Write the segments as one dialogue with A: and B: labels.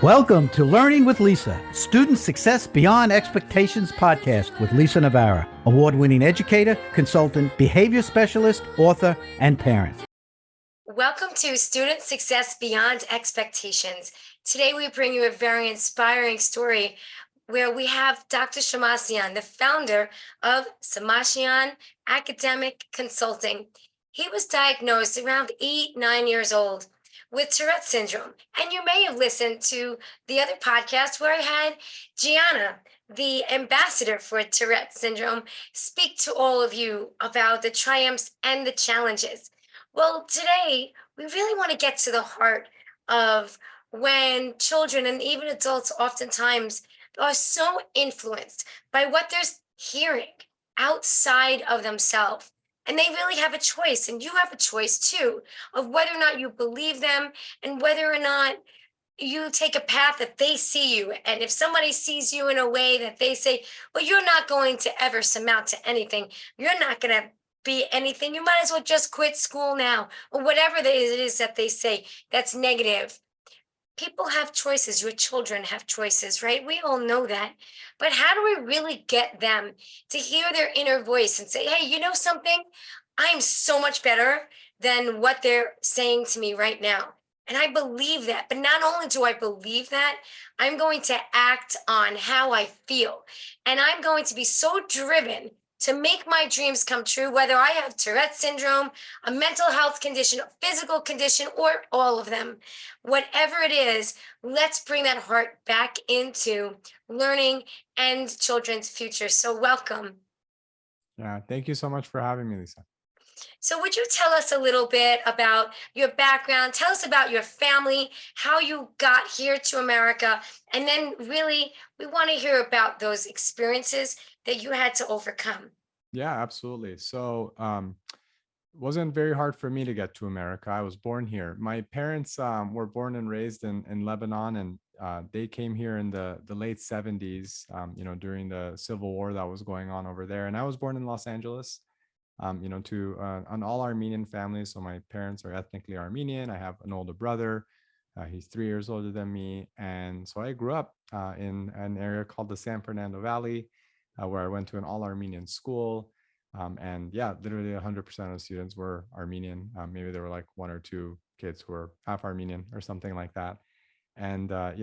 A: Welcome to Learning with Lisa, Student Success Beyond Expectations podcast with Lisa Navarra, award-winning educator, consultant, behavior specialist, author, and parent.
B: Welcome to Student Success Beyond Expectations. Today we bring you a very inspiring story where we have Dr. Shemmassian, the founder of Shemmassian Academic Consulting. He was diagnosed around 9 years old with Tourette syndrome. And you may have listened to the other podcast where I had Gianna, the ambassador for Tourette syndrome, speak to all of you about the triumphs and the challenges. Well, today we really want to get to the heart of when children and even adults oftentimes are so influenced by what they're hearing outside of themselves. And they really have a choice, and you have a choice too, of whether or not you believe them and whether or not you take a path that they see you. And if somebody sees you in a way that they say, well, you're not going to ever surmount to anything, you're not going to be anything, you might as well just quit school now, or whatever it is that they say that's negative. People have choices. Your children have choices, right? We all know that. But how do we really get them to hear their inner voice and say, hey, you know something? I'm so much better than what they're saying to me right now. And I believe that. But not only do I believe that, I'm going to act on how I feel. And I'm going to be so driven to make my dreams come true, whether I have Tourette syndrome, a mental health condition, a physical condition, or all of them. Whatever it is, let's bring that heart back into learning and children's future. So welcome.
C: Yeah, thank you so much for having me, Lisa.
B: So would you tell us a little bit about your background? Tell us about your family, how you got here to America, and then really we want to hear about those experiences that you had to overcome.
C: Yeah, absolutely. So, it wasn't very hard for me to get to America. I was born here. My parents were born and raised in Lebanon, and they came here in the late 70s, during the civil war that was going on over there. And I was born in Los Angeles, to an all Armenian family. So my parents are ethnically Armenian. I have an older brother. He's 3 years older than me. And so I grew up in an area called the San Fernando Valley, where I went to an all Armenian school. And yeah, literally 100% of the students were Armenian. Maybe there were like one or two kids who were half Armenian or something like that. And, I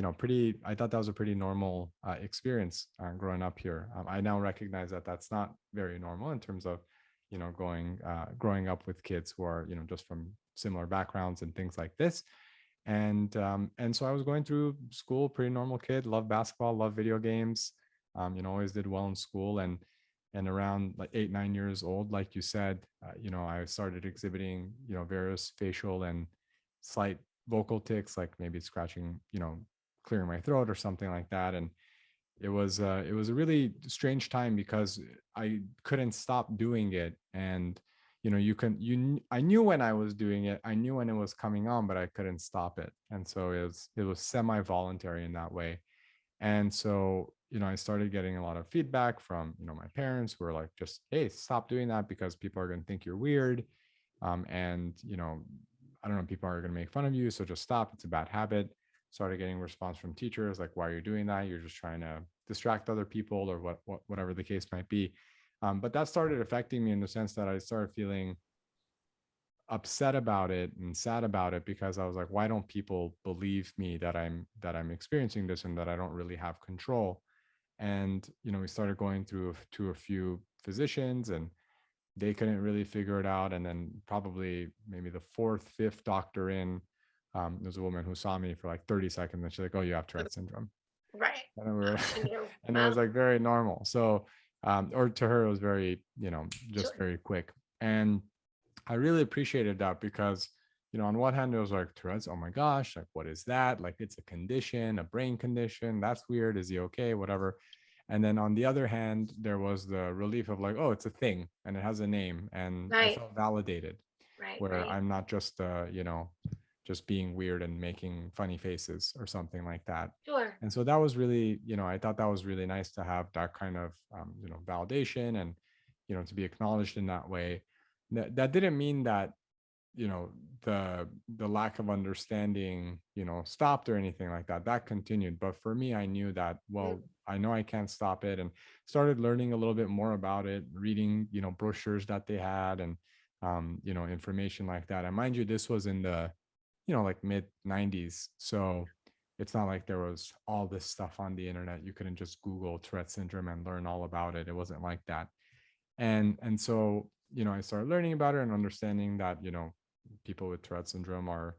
C: thought that was a pretty normal experience growing up here. I now recognize that that's not very normal in terms of, growing up with kids who are, just from similar backgrounds and things like this. And so I was going through school, pretty normal kid, loved basketball, loved video games, always did well in school. And around like 8, 9 years old, like you said, I started exhibiting, various facial and slight vocal tics, like maybe scratching, clearing my throat or something like that. And it was a really strange time because I couldn't stop doing it. And I knew when I was doing it, I knew when it was coming on, but I couldn't stop it. And so it was semi-voluntary in that way. And so, I started getting a lot of feedback from, my parents who were like, just, hey, stop doing that because people are going to think you're weird. And, I don't know, people are going to make fun of you. So just stop. It's a bad habit. Started getting response from teachers like, why are you doing that? You're just trying to distract other people or whatever the case might be. But that started affecting me in the sense that I started feeling upset about it and sad about it because I was like, why don't people believe me that I'm experiencing this and that I don't really have control? And we started going through to a few physicians and they couldn't really figure it out. And then probably maybe the fourth, fifth doctor in, there's a woman who saw me for like 30 seconds and she's like, oh, you have Tourette syndrome.
B: Right.
C: And we were, and it was like very normal. So, or to her, it was very, just very quick. And I really appreciated that because, on one hand, it was like Tourette's, oh my gosh, like, what is that? Like, it's a condition, a brain condition. That's weird. Is he okay? Whatever. And then on the other hand, there was the relief of like, oh, it's a thing and it has a name. And I felt validated where I'm not just, just being weird and making funny faces or something like that.
B: Sure.
C: And so that was really, I thought that was really nice to have that kind of, validation and, to be acknowledged in that way. That didn't mean that you know, the lack of understanding, you know, stopped or anything like that. That continued. But for me, I knew that,
B: Mm.
C: well, I know I can't stop it, and started learning a little bit more about it, reading, you know, brochures that they had, and you know, information like that. And mind you, this was in the, you know, like mid 90s. So it's not like there was all this stuff on the internet. You couldn't just Google Tourette syndrome and learn all about it. It wasn't like that. And so, you know, I started learning about it and understanding that, you know, people with Tourette syndrome are,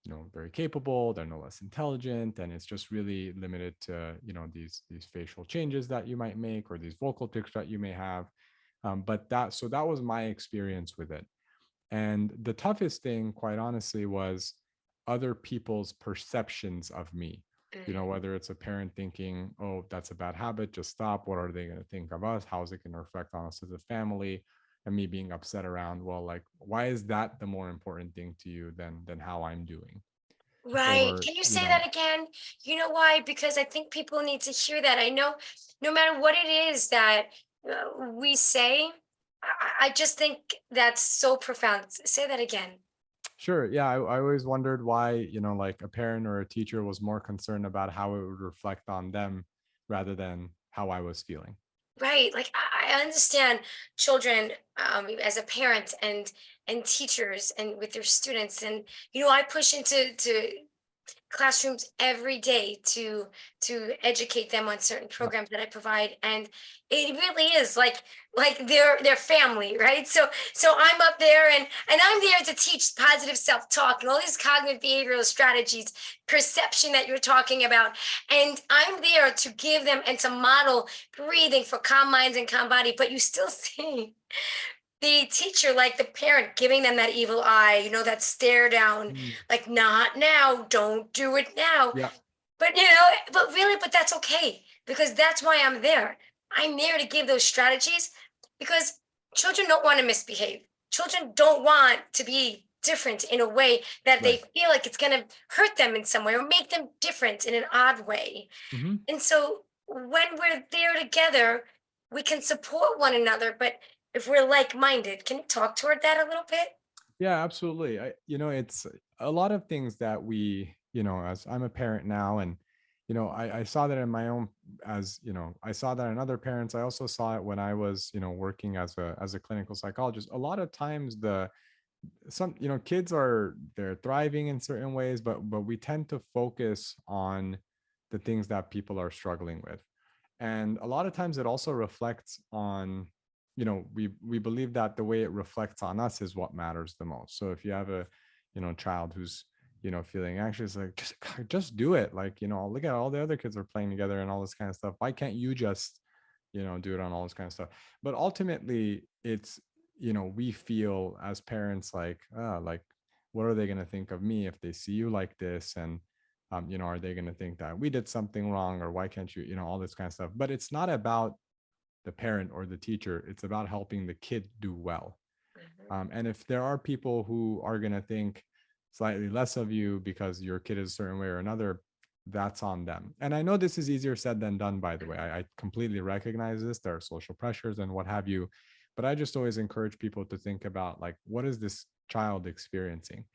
C: you know, very capable, they're no less intelligent, and it's just really limited to, you know, these facial changes that you might make, or these vocal tics that you may have. But that, so that was my experience with it. And the toughest thing, quite honestly, was other people's perceptions of me. You know,
B: Mhm.
C: whether it's a parent thinking, oh, that's a bad habit, just stop. What are they going to think of us? How is it going to reflect on us as a family? And me being upset around, well, like, why is that the more important thing to you than how I'm doing?
B: Right.
C: Or,
B: Can you
C: you
B: say
C: know,
B: that again? You know why? Because I think people need to hear that. I know no matter what it is that we say, I just think that's so profound. Say that again.
C: sure. Yeah. I always wondered why, you know, like a parent or a teacher was more concerned about how it would reflect on them rather than how I was feeling.
B: Right. Like I understand children as a parent and teachers and with their students. And I push into to classrooms every day to educate them on certain
C: Yeah.
B: programs that I provide, and it really is like their family, right? So I'm up there and I'm there to teach positive self-talk and all these cognitive behavioral strategies, perception that you're talking about, and I'm there to give them and to model breathing for calm minds and calm body. But you still see the teacher, like the parent, giving them that evil eye, that stare down,
C: Mm.
B: like, not now, don't do it now.
C: Yeah.
B: But really, but that's okay because that's why I'm there. I'm there to give those strategies because children don't want to misbehave. Children don't want to be different in a way that they
C: Right.
B: feel like it's going to hurt them in some way or make them different in an odd way.
C: Mhm.
B: And so when we're there together, we can support one another. But if we're like minded, can you talk toward that a little bit?
C: Yeah, absolutely. You know, it's a lot of things that we, you know, as I'm a parent now, and, you know, I saw that in my own, as, you know, I saw that in other parents. I also saw it when I was, you know, working as a clinical psychologist. A lot of times some, you know, kids they're thriving in certain ways, but we tend to focus on the things that people are struggling with. And a lot of times it also reflects on, you know, we believe that the way it reflects on us is what matters the most. So if you have a, you know, child who's, you know, feeling anxious, like, just do it. Like, you know, look at all the other kids are playing together and all this kind of stuff. Why can't you just, you know, do it on all this kind of stuff? But ultimately it's, you know, we feel as parents like, like, what are they going to think of me if they see you like this? And you know, are they going to think that we did something wrong, or why can't you, you know, all this kind of stuff. But it's not about the parent or the teacher, it's about helping the kid do well.
B: Mhm.
C: And if there are people who are going to think slightly less of you because your kid is a certain way or another, that's on them. And I know this is easier said than done, by the way. I completely recognize this. There are social pressures and what have you. But I just always encourage people to think about, like, what is this child experiencing?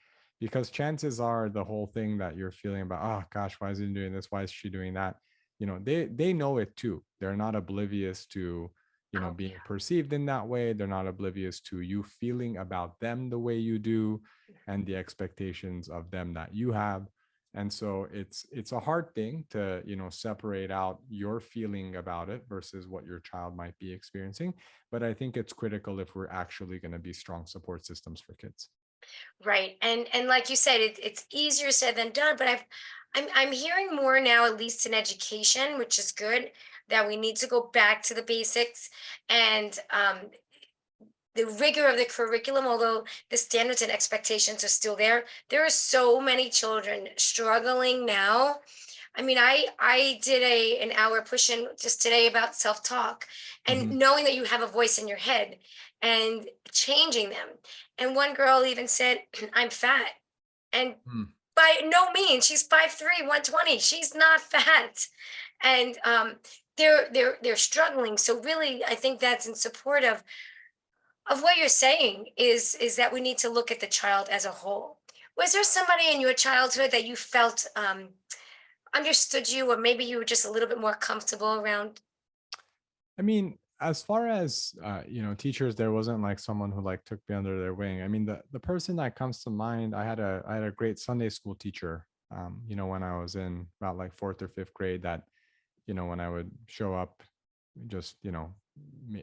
C: Because chances are the whole thing that you're feeling about, oh gosh, why is he doing this? Why is she doing that? You know, they know it too. They're not oblivious to, you know,
B: Oh,
C: being perceived in that way. They're not oblivious to you feeling about them the way you do, and the expectations of them that you have. And so it's a hard thing to, you know, separate out your feeling about it versus what your child might be experiencing. But I think it's critical if we're actually going to be strong support systems for kids.
B: right. And like you said, it's easier said than done. But I'm hearing more now, at least in education, which is good, that we need to go back to the basics and the rigor of the curriculum, although the standards and expectations are still there. There are so many children struggling now. I mean, I did an hour push-in just today about self-talk and
C: Mhm.
B: knowing that you have a voice in your head and changing them. And one girl even said, I'm fat. And
C: Mm.
B: by no means, she's 5'3", 120. She's not fat. And they're struggling. So really, I think that's in support of of what you're saying is that we need to look at the child as a whole. Was there somebody in your childhood that you felt understood you, or maybe you were just a little bit more comfortable around?
C: I mean, as far as teachers, there wasn't like someone who like took me under their wing. I mean, the person that comes to mind, I had a great Sunday school teacher. When I was in about like fourth or fifth grade, that when I would show up, just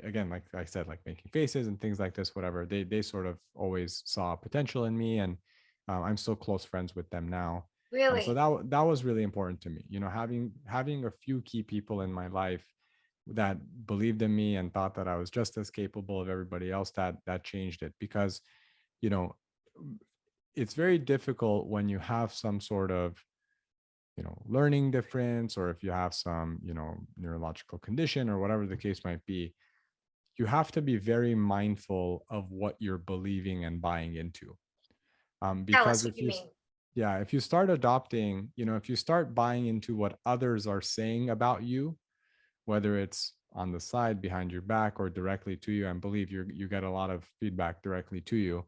C: again, like I said, like making faces and things like this, whatever. They sort of always saw potential in me, and I'm still close friends with them now. So
B: Really?
C: that was really important to me. Having a few key people in my life that believed in me and thought that I was just as capable of everybody else, that changed it. Because you know it's very difficult when you have some sort of learning difference, or if you have some neurological condition or whatever the case might be. You have to be very mindful of what you're believing and buying into,
B: Tell
C: because
B: us what you mean.
C: if you start adopting, if you start buying into what others are saying about you, whether it's on the side, behind your back, or directly to you, and believe you get a lot of feedback directly to you,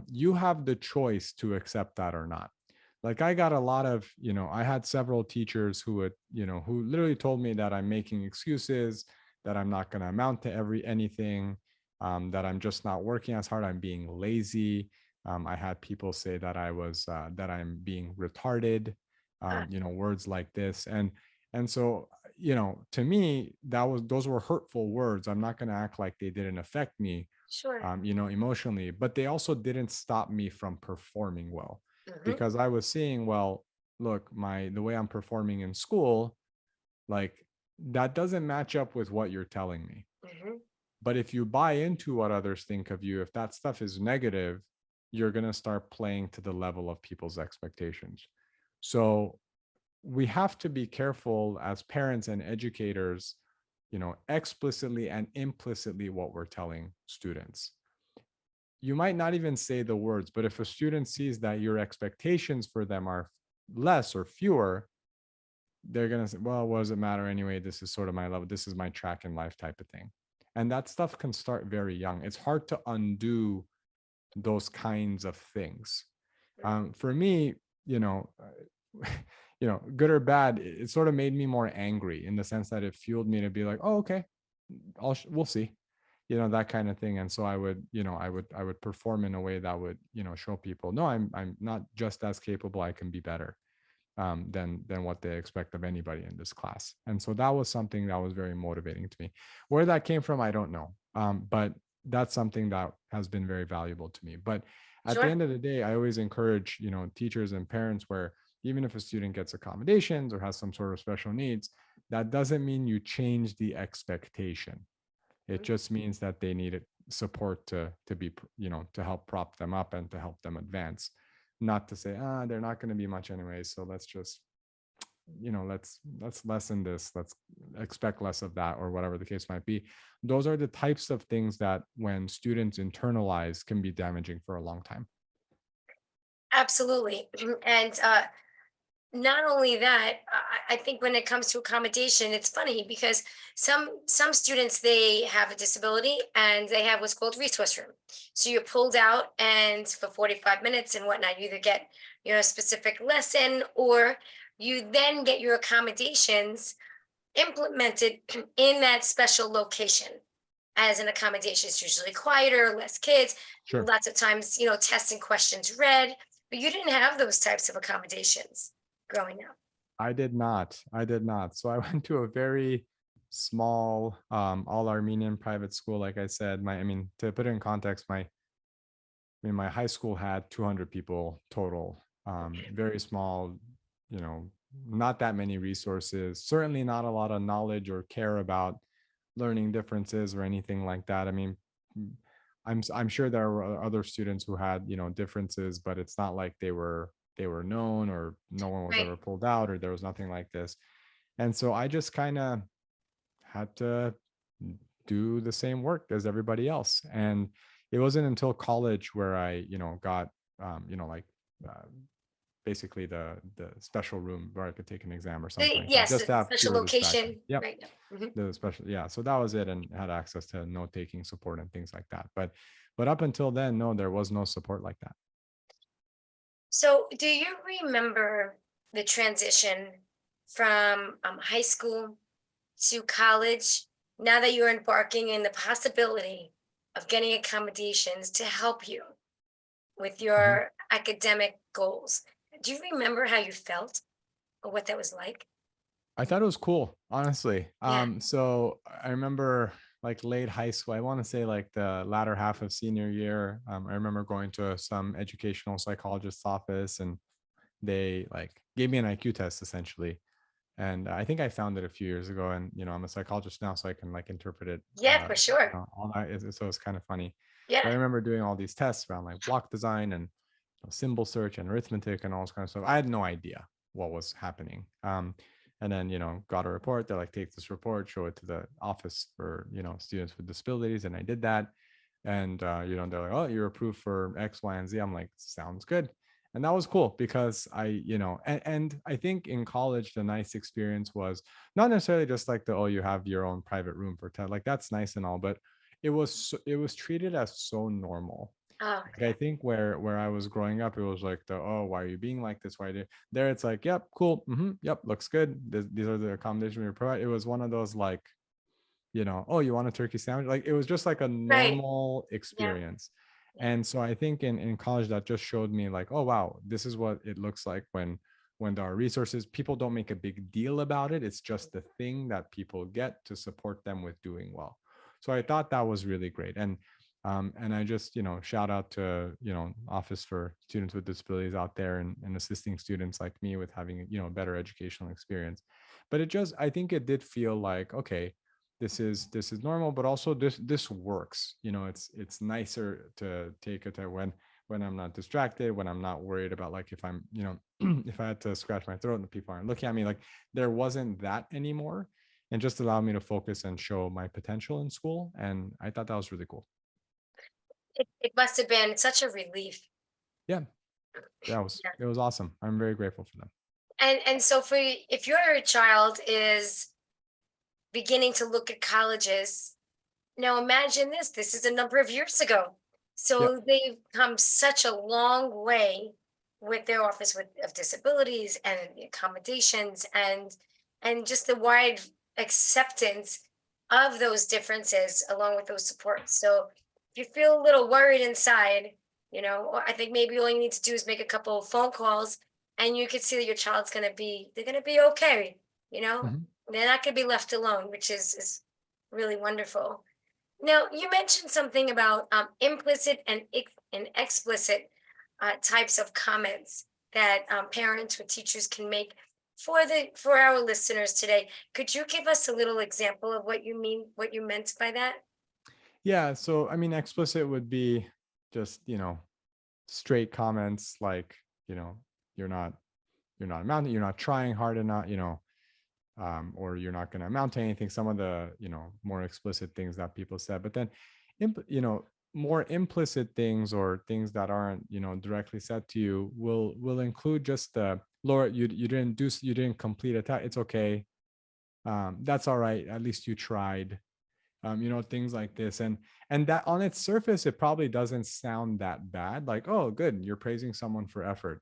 C: you have the choice to accept that or not. Like I got a lot of, I had several teachers who would, who literally told me that I'm making excuses, that I'm not going to amount to anything, that I'm just not working as hard, I'm being lazy. I had people say that that I'm being retarded,
B: Ah,
C: words like this. And so, to me, those were hurtful words. I'm not going to act like they didn't affect me,
B: sure.
C: emotionally, but they also didn't stop me from performing well,
B: Hmm.
C: because I was seeing, well, look, the way I'm performing in school, like that doesn't match up with what you're telling me.
B: Hmm.
C: But if you buy into what others think of you, if that stuff is negative, you're going to start playing to the level of people's expectations. So we have to be careful as parents and educators, explicitly and implicitly what we're telling students. You might not even say the words, but if a student sees that your expectations for them are less or fewer, they're going to say, well, what does it matter anyway? This is sort of my level. This is my track in life type of thing. And that stuff can start very young. It's hard to undo those kinds of things. For me, you know, good or bad, it sort of made me more angry, in the sense that it fueled me to be like, oh, okay, we'll see, that kind of thing. And so I would perform in a way that would, show people, no, I'm not just as capable, I can be better, than what they expect of anybody in this class. And so that was something that was very motivating to me. Where that came from, I don't know, but that's something that has been very valuable to me. But at the
B: Sure.
C: end of the day, I always encourage, teachers and parents, where even if a student gets accommodations or has some sort of special needs, that doesn't mean you change the expectation. It
B: Mhm.
C: just means that they need support to be, to help prop them up and to help them advance. Not to say, they're not going to be much anyway, so let's just, let's lessen this, let's expect less of that, or whatever the case might be. Those are the types of things that, when students internalize, can be damaging for a long time.
B: Absolutely. And not only that, I think when it comes to accommodation, it's funny because some students, they have a disability and they have what's called resource room. So you're pulled out, and for 45 minutes and whatnot, you either get a specific lesson, or you then get your accommodations implemented in that special location. As an accommodation, it's usually quieter, less kids,
C: Sure.
B: lots of times, tests and questions read, but you didn't have those types of accommodations growing up.
C: I did not. So I went to a very small, all Armenian private school. Like I said, to put it in context, my high school had 200 people total.
B: Okay.
C: Very small, you know, not that many resources, certainly not a lot of knowledge or care about learning differences or anything like that. Mm, I'm sure there were other students who had, differences, but it's not like they were known, or no one was
B: Right.
C: ever pulled out, or there was nothing like this. And so I just kind of had to do the same work as everybody else. And it wasn't until college where I, got, like, uh, basically the special room where I could take an exam or something like that,
B: Yes,
C: just
B: the
C: to have
B: special
C: fewer distractions.
B: location.
C: Yep.
B: Right. Mhm.
C: The special, yeah. So that was it, and had access to note taking support and things like that. But up until then, no, there was no support like that.
B: So, do you remember the transition from high school to college? Now that you're embarking in the possibility of getting accommodations to help you with
C: Mhm.
B: your academic goals, do you remember how you felt or what that was like?
C: I thought it was cool, honestly.
B: Yeah.
C: So I remember like late high school, I want to say like the latter half of senior year. I remember going to some educational psychologist's office, and they like gave me an IQ test essentially. And I think I found it a few years ago, and I'm a psychologist now, so I can like interpret it,
B: Yeah, for sure.
C: all that. So it's kind of funny. But
B: Yeah.
C: I remember doing all these tests around like block design and symbol search and arithmetic and all this kind of stuff. I had no idea what was happening. And then got a report. They're like, take this report, show it to the office for students with disabilities, and I did that. And they're like, oh, you're approved for X, Y, and Z. I'm like, sounds good. And that was cool because and I think in college the nice experience was not necessarily just like you have your own private room for TED, like that's nice and all, but it was treated as so normal.
B: Oh,
C: Like I
B: yeah.
C: think where I was growing up, it was like oh, why are you being like this? Why did there? It's like, yep, cool, yep, looks good. These are the accommodations we provide. It was one of those like, oh, you want a turkey sandwich? Like it was just like a
B: Right.
C: normal
B: Yeah.
C: experience.
B: Yeah.
C: And so I think in college that just showed me like, oh wow, this is what it looks like when there are resources. People don't make a big deal about it. It's just the thing that people get to support them with doing well. So I thought that was really great. And I just, shout out to, Office for Students with Disabilities out there, and assisting students like me with having, a better educational experience. But I think it did feel like, okay, this is normal, but also this works. It's nicer to take it to when I'm not distracted, when I'm not worried about like if I'm, if I had to scratch my throat and the people aren't looking at me, like there wasn't that anymore, and just allowed me to focus and show my potential in school. And I thought that was really cool.
B: It must have been such a relief.
C: Yeah, it was awesome. I'm very grateful for them.
B: And so for if your child is beginning to look at colleges, now imagine this is a number of years ago.
C: Yep.
B: So they've come such a long way with their office of disabilities and the accommodations and just the wide acceptance of those differences along with those supports. So if you feel a little worried inside, or I think maybe all you need to do is make a couple of phone calls and you can see that your child's they're gonna be okay, you know?
C: Mhm.
B: They're not gonna be left alone, which is really wonderful. Now, you mentioned something about implicit and explicit types of comments that parents or teachers can make for our listeners today. Could you give us a little example of what you meant by that?
C: Yeah, so I mean, explicit would be just straight comments like, you know you're not amounting, you're not trying hard enough, or you're not going to amount to anything. Some of the more explicit things that people said, but then more implicit things, or things that aren't directly said to you, will include just the, Laura, you didn't complete a task, it's okay, that's all right, at least you tried, things like this. And that on its surface it probably doesn't sound that bad, like, oh good, you're praising someone for effort.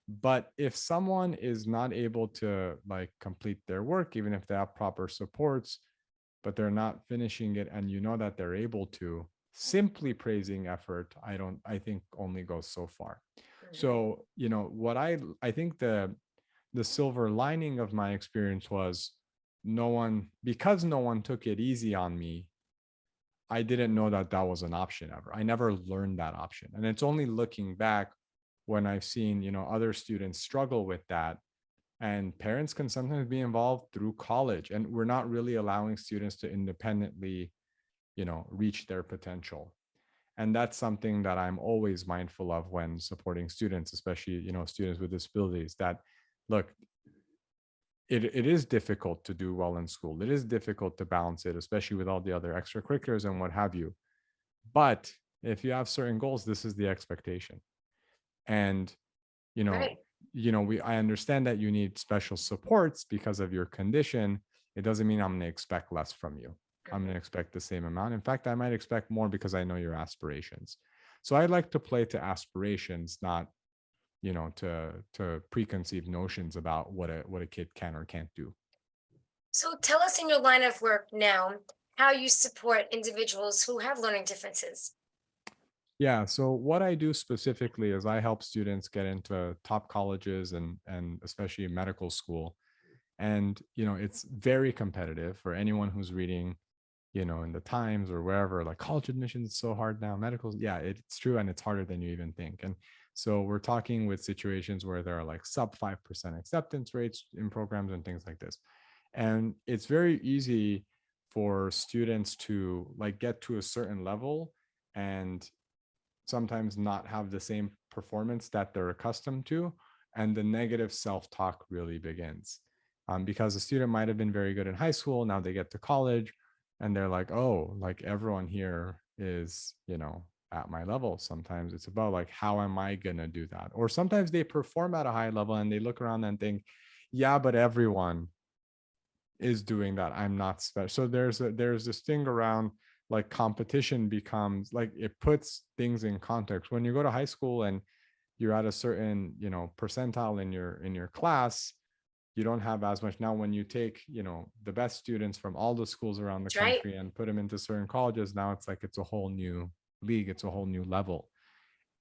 C: But if someone is not able to like complete their work, even if they have proper supports, but they're not finishing it, and that they're able to, simply praising effort, I think only goes so far.
B: Mhm.
C: So what I think the silver lining of my experience was, because no one took it easy on me, I didn't know that that was an option ever. I never learned that option. And it's only looking back when I've seen, other students struggle with that. And parents can sometimes be involved through college. And we're not really allowing students to independently, reach their potential. And that's something that I'm always mindful of when supporting students, especially, students with disabilities, that look, it is difficult to do well in school. It is difficult to balance it, especially with all the other extracurriculars and what have you. But if you have certain goals, this is the expectation. And, you know,
B: Right.
C: I understand that you need special supports because of your condition. It doesn't mean I'm going to expect less from you. I'm going to expect the same amount. In fact, I might expect more because I know your aspirations. So I like to play to aspirations, not, to preconceived notions about what a kid can or can't do.
B: So tell us in your line of work now how you support individuals who have learning differences.
C: Yeah. So what I do specifically is I help students get into top colleges and especially medical school. And, it's very competitive for anyone who's reading, in the Times or wherever, like college admissions is so hard now. Medical, yeah, it's true. And it's harder than you even think. And so we're talking with situations where there are like sub 5% acceptance rates in programs and things like this. And it's very easy for students to like get to a certain level and sometimes not have the same performance that they're accustomed to. And the negative self-talk really begins. Because a student might have been very good in high school, now they get to college and they're like, oh, like everyone here is, at my level. Sometimes it's about like, how am I going to do that? Or sometimes they perform at a high level and they look around and think, yeah, but everyone is doing that. I'm not special. So there's this thing around like competition becomes like, it puts things in context. When you go to high school and you're at a certain, percentile in your class, you don't have as much. Now when you take, the best students from all the schools around the
B: That's right.
C: country and put them into certain colleges, now it's like it's a whole new league, it's a whole new level.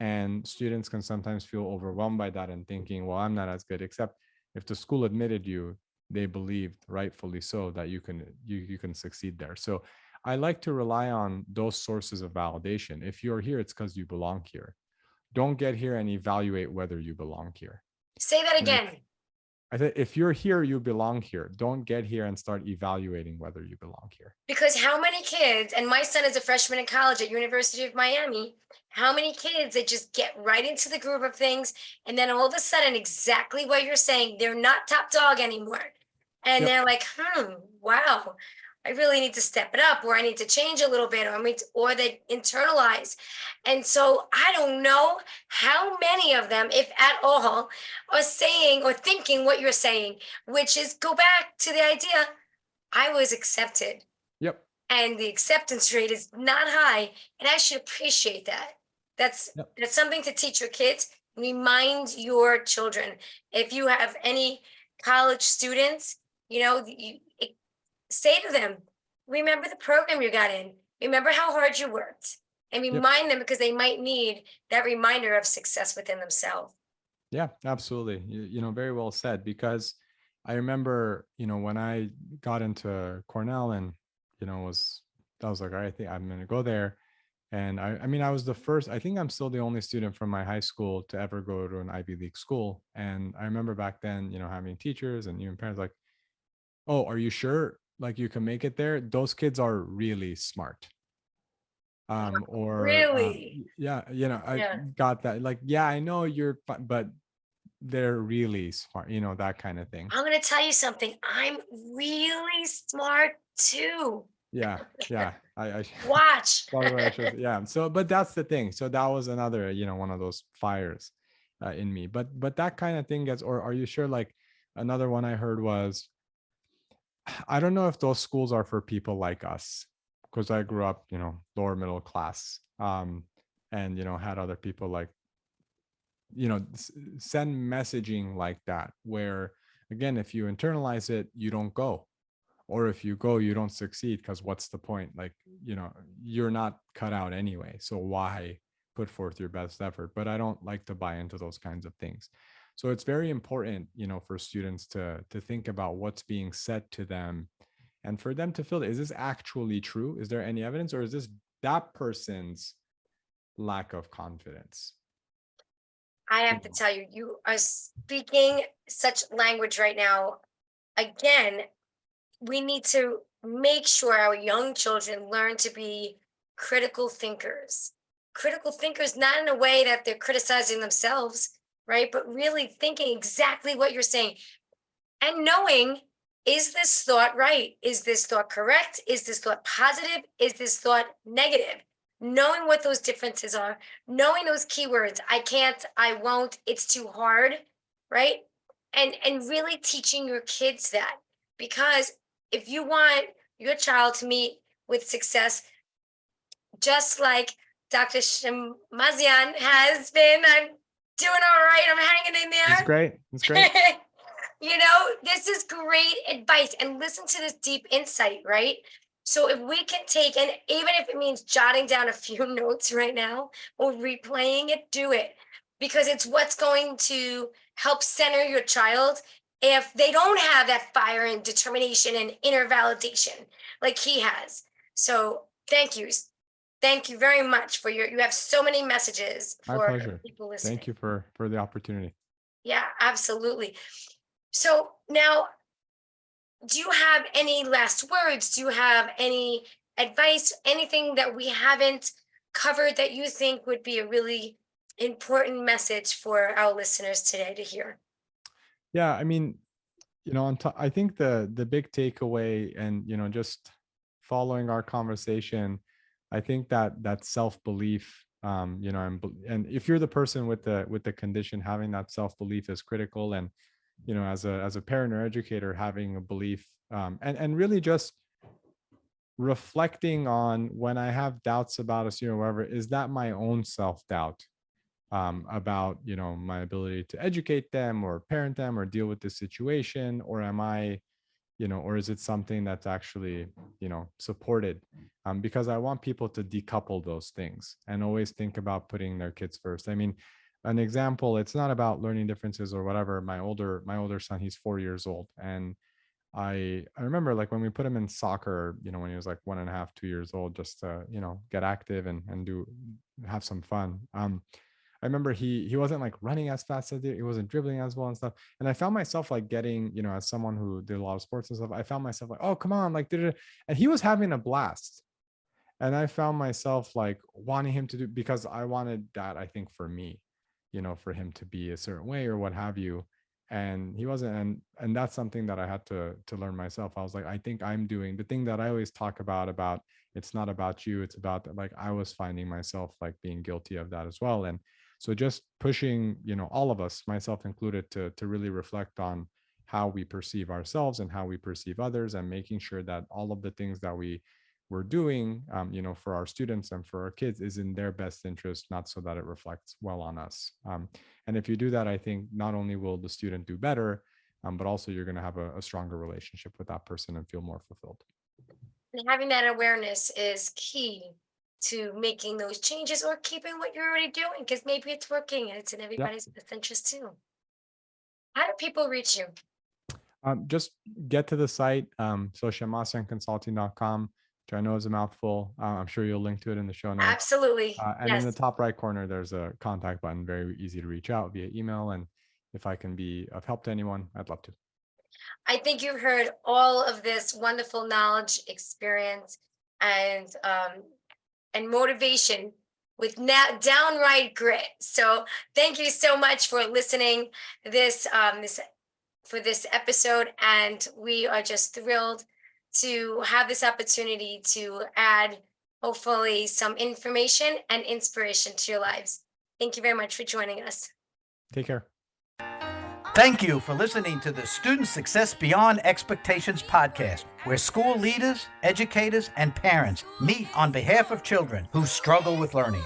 C: And students can sometimes feel overwhelmed by that and thinking, well, I'm not as good. Except if the school admitted you, they believed, rightfully so, that you can succeed there. So I like to rely on those sources of validation. If you're here, it's because you belong here. Don't get here and evaluate whether you belong here.
B: Say that again.
C: I think if you're here, you belong here. Don't get here and start evaluating whether you belong here.
B: Because how many kids, and my son is a freshman in college at University of Miami, how many kids that just get right into the groove of things, and then all of a sudden, exactly what you're saying, they're not top dog anymore. And
C: Yep.
B: they're like, wow, I really need to step it up, or I need to change a little bit, or they internalize. And so I don't know how many of them, if at all, are saying or thinking what you're saying, which is go back to the idea, I was accepted.
C: Yep.
B: And the acceptance rate is not high, and I should appreciate that. That's
C: Yep.
B: that's something to teach your kids. Remind your children. If you have any college students, say to them, remember the program you got in, remember how hard you worked, and remind them, because they might need that reminder of success within themselves.
C: Yeah, absolutely. Very well said, because I remember, when I got into Cornell and, I was like, all right, I think I'm going to go there. And I was the first, I think I'm still the only student from my high school to ever go to an Ivy League school. And I remember back then, having teachers and even parents like, oh, are you sure? Like you can make it there? Those kids are really smart.
B: Really?
C: Yeah, I
B: Yeah.
C: got that. Like, yeah, I know you're, but they're really smart, that kind of thing.
B: I'm going to tell you something. I'm really smart too.
C: Yeah. I
B: Watch.
C: yeah. So, but that's the thing. So that was another, one of those fires in me. But that kind of thing gets. Or are you sure? Like another one I heard was, I don't know if those schools are for people like us, because I grew up, lower middle class, and had other people like, send messaging like that, where again, if you internalize it, you don't go. Or if you go, you don't succeed, because what's the point? Like, you're not cut out anyway, so why put forth your best effort? But I don't like to buy into those kinds of things. So it's very important, for students to think about what's being said to them, and for them to feel, is this actually true? Is there any evidence, or is this that person's lack of confidence?
B: I have to tell you, you are speaking such language right now. Again, we need to make sure our young children learn to be critical thinkers. Critical thinkers, not in a way that they're criticizing themselves, right? But really thinking exactly what you're saying and knowing, is this thought right? Is this thought correct? Is this thought positive? Is this thought negative? Knowing what those differences are, knowing those keywords, I can't, I won't, it's too hard. right? And really teaching your kids that, because if you want your child to meet with success, just like Dr. Shemmassian has been, I'm doing all right. I'm hanging in
C: It's
B: there.
C: great. It's great.
B: This is great advice, and listen to this deep insight, right? So if we can take, and even if it means jotting down a few notes right now or replaying it, do it, because it's what's going to help center your child if they don't have that fire and determination and inner validation like he has. So thank you. Thank you very much for you have so many messages
C: My
B: for
C: pleasure.
B: people listening.
C: Thank you for the opportunity.
B: Yeah, absolutely. So now, do you have any last words? Do you have any advice, anything that we haven't covered that you think would be a really important message for our listeners today to hear?
C: Yeah, I mean, I think the big takeaway, and just following our conversation, I think that self-belief, and if you're the person with the condition, having that self-belief is critical. And as a parent or educator, having a belief, and really just reflecting on, when I have doubts about a student or whatever, is that my own self-doubt about my ability to educate them or parent them or deal with this situation, or am I, or is it something that's actually supported? Because I want people to decouple those things and always think about putting their kids first. I mean, an example, it's not about learning differences or whatever. My older son, he's 4 years old, and I remember, like, when we put him in soccer, when he was like 1.5, 2 years old, just to get active and have some fun. I remember he wasn't like running as fast as he wasn't dribbling as well and stuff. And I found myself like getting, as someone who did a lot of sports and stuff, I found myself like, oh, come on, like, and he was having a blast. And I found myself like wanting him to do, because I wanted that, I think, for me, for him to be a certain way or what have you. And he wasn't. And that's something that I had to learn myself. I was like, I think I'm doing the thing that I always talk about it's not about you, it's about that. Like, I was finding myself like being guilty of that as well. And so just pushing, all of us, myself included, to really reflect on how we perceive ourselves and how we perceive others, and making sure that all of the things that we're doing, for our students and for our kids, is in their best interest, not so that it reflects well on us. And if you do that, I think not only will the student do better, but also you're going to have a stronger relationship with that person and feel more fulfilled.
B: And having that awareness is key to making those changes or keeping what you're already doing, because maybe it's working and it's in
C: Yeah.
B: everybody's best interest too. How do people reach you?
C: Just get to the site, so shemmassianconsulting.com, which I know is a mouthful. I'm sure you'll link to it in the show notes.
B: Absolutely.
C: And in the
B: Yes.
C: top right corner, there's a contact button, very easy to reach out via email. And if I can be of help to anyone, I'd love to.
B: I think you've heard all of this wonderful knowledge, experience, and motivation with downright grit. So thank you so much for listening this for this episode, and we are just thrilled to have this opportunity to add, hopefully, some information and inspiration to your lives. Thank you very much for joining us.
C: Take care.
A: Thank you for listening to the Student Success Beyond Expectations podcast, where school leaders, educators, and parents meet on behalf of children who struggle with learning.